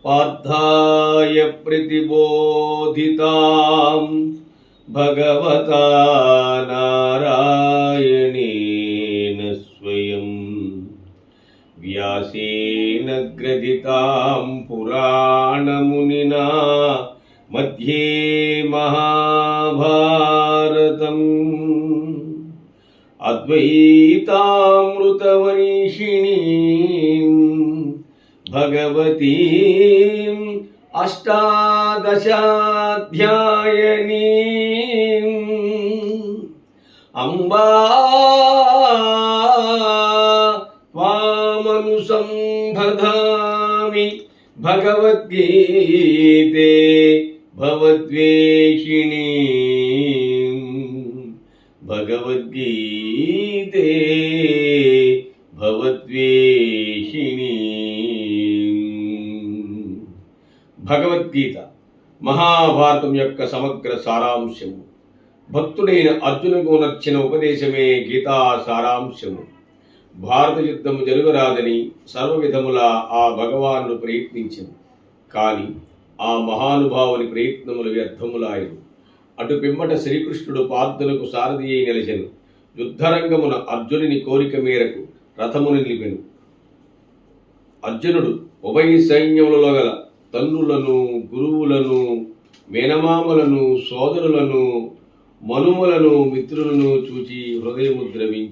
पार्थाय प्रतिबोधितां भगवता नारायणेन स्वयं व्यासेन ग्रथितां पुराणमुनिना मध्ये महाभारतम् अद्वैतामृतवर्षिणीं भगवतीम् अष्टादशाध्यायिनीम् अम्बा त्वामनुसम्बधामि भगवद्गीते भवद्वेषिणीम् भगवद्गीते भवद्वेषिणीम्। భగవద్గీత మహాభారతం యొక్క సమగ్ర సారాంశము. భక్తుడైన అర్జునుకు నచ్చిన ఉపదేశమే గీతా సారాంశము. భారత యుద్ధము జరుగరాదని సర్వవిధములా ఆ భగవానుడు ప్రయత్నించెను. కాని ఆ మహానుభావుని ప్రయత్నములు వ్యర్థములాయను. అటు పిమ్మట శ్రీకృష్ణుడు పార్థులకు సారథి అయి నిలిచెను. యుద్ధరంగమున అర్జునుని కోరిక మేరకు రథమును నిలిపెను. అర్జునుడు ఉభయ సైన్యములలో గల తండ్రులను, గురువులను, మేనమామలను, సోదరులను, మనుమలను, మిత్రులను చూచి హృదయము ద్రవించి